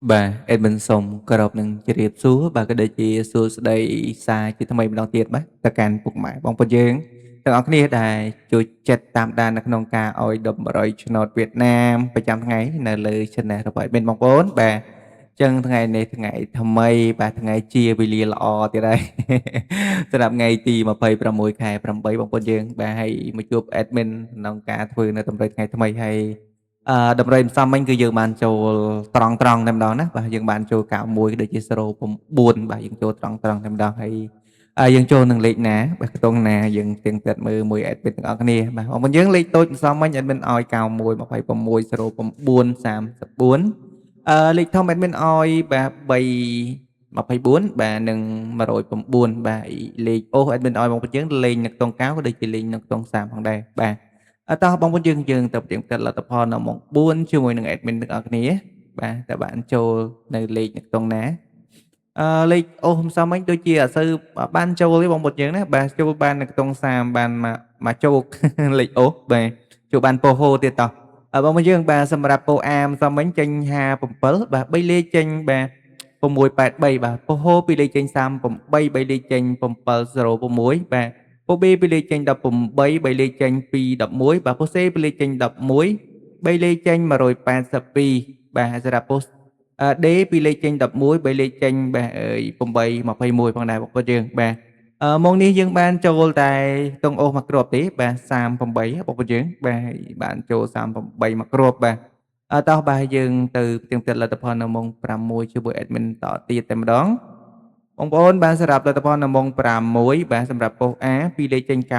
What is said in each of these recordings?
Bà Edmund Song cơ độcនឹងជ្រាបសួរបាទក៏ដូចជាសួស្តីសារជាថ្មីម្ដងទៀតបាទទៅកាន់ពុកម៉ែបងប្អូនយើងទាំងអស់គ្នាដែលជួយចិត្តតាមដាននៅក្នុងការឲ្យ100ឆ្នោតវៀតណាមប្រចាំថ្ងៃនៅលើ Channel របស់ Edmund បងប្អូនបាទចឹងថ្ងៃនេះថ្ងៃថ្មីបាទថ្ងៃជាវេលាល្អទៀតហើយសម្រាប់ថ្ងៃទី26ខែ8បងប្អូនយើងបាទហើយមកជួប Admin ក្នុងការធ្វើនៅតម្រុយថ្ងៃថ្មីហើយ តម្រុយម្សិលមិញគឺយើងបានចូលត្រង់តែម្ដងណាបាទយើងបានចូល91ដូចជា09បាទយើងចូលត្រង់តែម្ដងហើយយើងចូលនឹងលេខណាបាទខ្ទង់ណាយើងទៀងទាត់មើលមួយ admin ទាំងអស់គ្នាបាទបងប្អូនយើងលេខតូចម្សិលមិញ admin ឲ្យ91 26 09 34លេខធំ admin ឲ្យបាទ3 24បាទនិង109បាទលេខអូ admin ឲ្យបងប្អូនយើងលេងនៅខ្ទង់9ក៏ដូចជាលេងនៅខ្ទង់30ផងដែរបាទ តោះបងប្អូនយើងទៅផ្ទៀងផ្ទាត់លទ្ធផលនៅម៉ោង4ជាមួយនឹង admin ទាំងអស់គ្នាបាទតើបានចូលនៅលេខនៅក្នុងណាលេខអូសម្សិលមិញដូចជាអត់សូវបានចូលទេបងប្អូនយើងណាបាទចូលបាននៅក្នុង30បានមកជោគ លេខអូបាទចូលបានពោហូទៀតតោះបងប្អូនយើងបាទសម្រាប់ពោអាម្សិលមិញចេញ57បាទ3លេខចេញបាទ683បាទពោហូពីលេខចេញ38 3លេខចេញ706បាទ ពូ B ពីលេខចេញ18 3លេខចេញពី11បាទពូ C ពីលេខចេញ11 3លេខចេញ182បាទសម្រាប់ពូ D ពីលេខចេញ11 3លេខចេញបាទ821ផងដែរបងប្អូនយើងបាទម៉ោងនេះយើងបានចូលតែទង់អូសមកគ្រាប់ទេបាទ38បងប្អូនយើងបាទបានចូល38មកគ្រាប់បាទតោះបាទយើងទៅផ្ទៀងផ្ទាត់លទ្ធផលនៅម៉ោង6ជាមួយ admin តទៀតតែម្ដង បងប្អូនបានសម្រាប់លទ្ធផលនៅម៉ោង6បាទសម្រាប់ប៉ុស្តិ៍ A ពីលេខចេញ91 09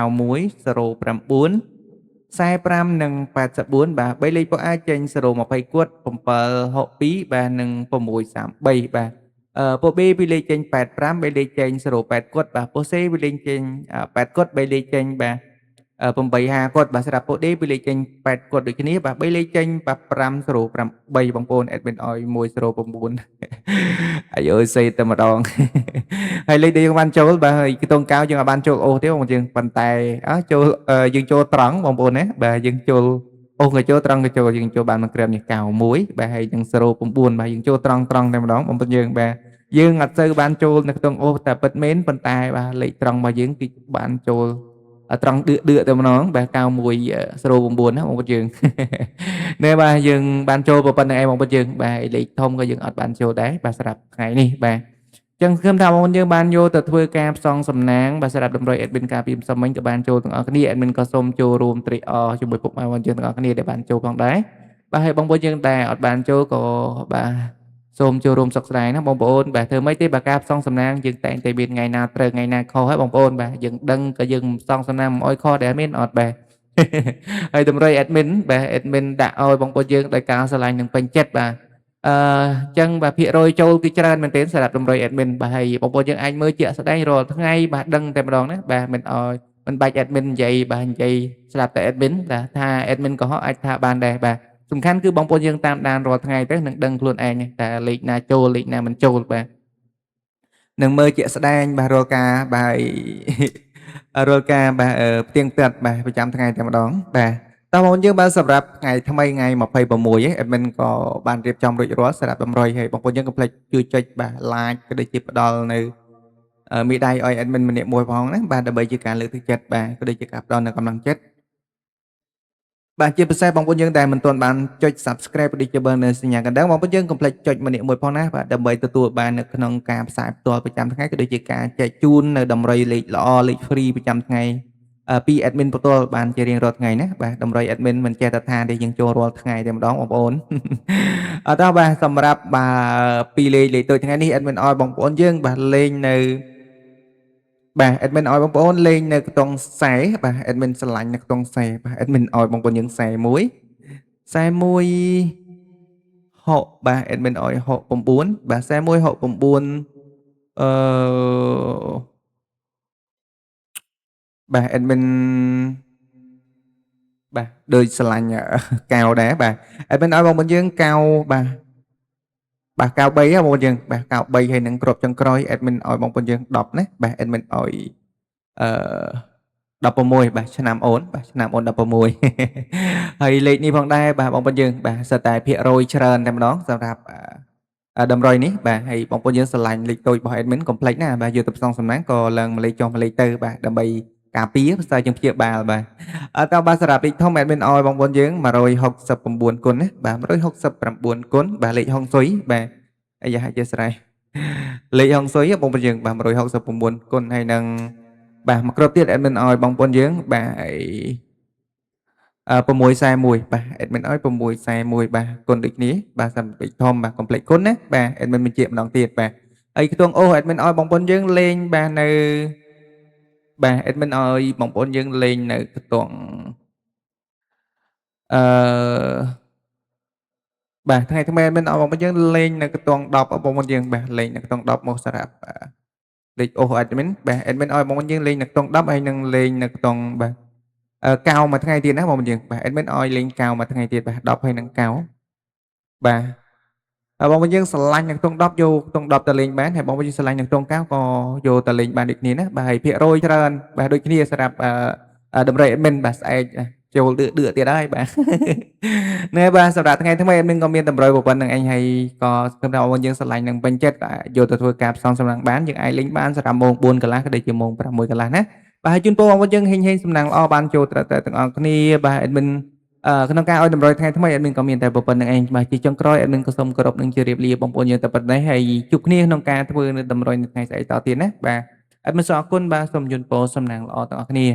45និង84បាទ3លេខប៉ុស្តិ៍ A ចេញ020គួត762បាទនិង633បាទប៉ុស្តិ៍ B ពីលេខចេញ85 3លេខចេញ08គួតបាទប៉ុស្តិ៍ C ពីលេខចេញ8គួត3លេខចេញបាទ850គាត់បាទសម្រាប់ពួក D ពីលេខចេញ8គាត់ដូចគ្នាបាទ3លេខចេញ8508បងប្អូន admin ឲ្យ109អាយអើយសេតែម្ដង ហើយលេខដែលយើងបានចូលបាទហើយខ្ទង់កៅយើងអាចបានចូលអូសទេបងយើងប៉ុន្តែចូលយើងចូលត្រង់បងប្អូនណាបាទយើងចូលអូសក៏ចូលត្រង់ក៏ចូលយើងចូលបានមួយក្រាមនេះ91បាទហើយនឹង09បាទយើងចូលត្រង់តែម្ដងបងប្អូនយើងបាទយើងអត់សូវបានចូលនៅក្នុងអូសតែពិតមែនប៉ុន្តែបាទលេខត្រង់របស់យើងគឺបានចូលត្រង់ដឿកតែម្ដងបាទ9109ណាបងប្អូនយើងណែបាទយើងបានចូលប៉ុណ្្នឹងឯងបងប្អូនយើងបាទលេខធំក៏យើងអត់បានចូលដែរបាទសម្រាប់ថ្ងៃនេះបាទចឹងខ្ញុំថាបងប្អូនយើងបានយកទៅធ្វើការផ្សងសំណាងបាទសម្រាប់តម្រុយ admin ការពីម្សិលមិញក៏បានចូលទាំងអស់គ្នា admin ក៏សូមចូលរួមត្រេកអរជាមួយពុកម៉ែបងប្អូនយើងទាំងអស់គ្នាដែលបានចូលផងដែរបាទហើយបងប្អូនយើងដែលអត់បានចូលក៏បាទសូមចូលរួមសុខស្ដាយណាបងប្អូនបាទធ្វើម៉េចទេបាទការផ្សងសំណាងយើងតែងតែមានថ្ងៃណាត្រូវថ្ងៃណាខុសហើយបងប្អូនបាទយើងដឹងក៏យើងផ្សងសំណាងមិនអោយខុសដែរមានអត់បាទ ហើយតម្រុយ admin បាទ admin ដាក់ឲ្យបងប្អូនយើងដោយការស្រឡាញ់និងពេញចិត្តបាទចឹងបាទភាគរយចូលគឺច្រើនមែនទែនសម្រាប់តម្រុយ admin បាទហើយបងប្អូនយើងអាចមើលជាក់ស្ដែងរាល់ថ្ងៃបាទដឹងតែម្ដងណាបាទមិនអោយមិនបាច់ admin និយាយបាទនិយាយស្ដាប់តែ admin បាទថា admin កុហកអាចថាបានដែរបាទសំខាន់គឺបងប្អូនយើងតាមដានរាល់ថ្ងៃទៅនឹងដឹងខ្លួនឯងតែលេខណាចូលលេខណាមិនចូលបាទនឹងមើលជាក់ស្ដែងបាទរាល់ការបាទ រាល់ការបាទផ្ទៀងផ្ទាត់បាទប្រចាំថ្ងៃតែម្ដងបាទតើបងប្អូនយើងបាទសម្រាប់ថ្ងៃថ្មីថ្ងៃ26 admin ក៏បានរៀបចំរួចរាល់សម្រាប់តម្រុយហើយបងប្អូនយើងកុំភ្លេចជួយចុចបាទ like ក៏ដូចជាផ្ដល់នៅមេដៃឲ្យ admin ម្នាក់មួយផងណាបាទដើម្បីជាការលើកទឹកចិត្តបាទក៏ដូចជាការផ្ដល់នៅកម្លាំងចិត្តបាទជាពិសេសបងប្អូនយើងដែលមិនទាន់បានចុច subscribe ដូចជាបើនៅសញ្ញាកណ្ដឹងបងប្អូនយើងកុំភ្លេចចុចម្នាក់មួយផងណាបាទដើម្បីទទួលបាននៅក្នុងការផ្សាយផ្ទាល់ប្រចាំថ្ងៃក៏ដូចជាការចែកជូននៅតម្រុយលេខល្អលេខ free ប្រចាំថ្ងៃពី admin ផ្ទាល់បានជារៀងរាល់ថ្ងៃណាបាទតម្រុយ admin មិនចេះតែថាទេយើងចូលរាល់ថ្ងៃតែម្ដងបងប្អូនអត់តោះបាទសម្រាប់បាទពីលេខតូចថ្ងៃនេះ admin ឲ្យបងប្អូនយើងបាទលេងនៅបាទ admin ឲ្យបងប្អូនលេងនៅខ្ទង់ខ្សែបាទ admin ស្រឡាញ់នៅខ្ទង់ខ្សែបាទ admin ឲ្យបងប្អូនយើងខ្សែមួយហកបាទ admin ឲ្យហក9បាទខ្សែមួយហក9អឺបាទ admin បាទដូចស្រឡាញ់កៅដែរបាទ admin ឲ្យបងប្អូនយើងកៅបាទបាទកៅ3ហ៎បងប្អូនយើងបាទកៅ3ហើយនឹងគ្រាប់ចុងក្រោយ admin ឲ្យបងប្អូនយើង10ណាបាទ admin ឲ្យអឺ16បាទឆ្នាំអូនបាទឆ្នាំអូន16 ហើយលេខនេះផងដែរបាទបងប្អូនយើងបាទសិតតែភាគរយច្រើនតែម្ដងសម្រាប់ đầm rồi ní bà hayបងប្អូនយើងស្រឡាញ់លេខតូចរបស់ admin កុំភ្លេចណាបាទយកទៅផ្សងសំណាងក៏ឡើងម្លេចចុះម្លេចទៅបាទដើម្បីការពារភាសាយើងព្យាបាលបាទតើបាទសម្រាប់លេខធំ admin ឲ្យបងប្អូនយើង169គុណណាបាទ169គុណបាទលេខហុងស៊ុយបាទអាយ៉ាអធិស្ឋានលេខហុងស៊ុយបងប្អូនយើងបាទ169គុណហើយនឹងបាទមួយគ្រាប់ទៀត admin ឲ្យបងប្អូនយើងបាទ641បាទ admin ឲ្យ641បាទគុណដូចគ្នាបាទសម្រាប់ធំបាទកុំភ្លេចគុណណាបាទ admin បញ្ជាក់ម្ដងទៀតបាទហើយខ្ទង់អូ admin ឲ្យបងប្អូនយើងលេងបាទនៅបាទ admin ឲ្យបងប្អូនយើងលេងនៅខ្ទង់អឺបាទថ្ងៃថ្មី admin ឲ្យបងប្អូនយើងលេងនៅខ្ទង់10បងប្អូនយើងបាទលេងនៅខ្ទង់10មកសម្រាប់លេខអូ admin បាទ admin ឲ្យបងប្អូនយើងលេងនៅខ្ទង់10ហើយនឹងលេងនៅខ្ទង់បាទកៅមួយថ្ងៃទៀតណាបងប្អូនយើងបាទ admin ឲ្យលេងកៅមួយថ្ងៃទៀតបាទ10ហើយនឹងកៅបាទបងប្អូនយើងស្រឡាញ់នៅខ្ទង់10យកខ្ទង់10ទៅលេងបានហើយបងប្អូនយើងស្រឡាញ់នៅខ្ទង់កៅក៏យកទៅលេងបានដូចគ្នាណាបាទហើយភាគរយច្រើនបាទដូចគ្នាសម្រាប់តម្រៃ admin បាទស្អែកចូលដឿទៀតហើយបាទណែបាទសម្រាប់ថ្ងៃថ្មី admin ក៏មានតម្រូវប៉ុណ្្នឹងឯងហើយក៏សម្រាប់បងប្អូនយើងស្រឡាញ់នឹងពេញចិត្តយកទៅធ្វើការផ្សំសំណាងបានយើងអាចលេងបានសម្រាប់ម៉ោង4កន្លះក៏ដូចជាម៉ោង6កន្លះណាបាទហើយជូនពរបងប្អូនយើងហេងសំណាងល្អបានចូលត្រឹមត្រូវទាំងអស់គ្នាបាទ admin ក្នុងការឲ្យតម្រុយថ្ងៃថ្មី admin ក៏មានតែប៉ុណ្្នឹងឯងបាទជាចុងក្រោយ admin ក៏សូមគោរពនឹងជម្រាបលាបងប្អូនយើងតែប៉ុណ្ណេះហើយជួបគ្នាក្នុងការធ្វើនៅតម្រុយនៅថ្ងៃស្អែកតទៀតណាបាទ admin សូមអរគុណបាទសូមជូនពរសំណាងល្អទាំងអស់គ្នា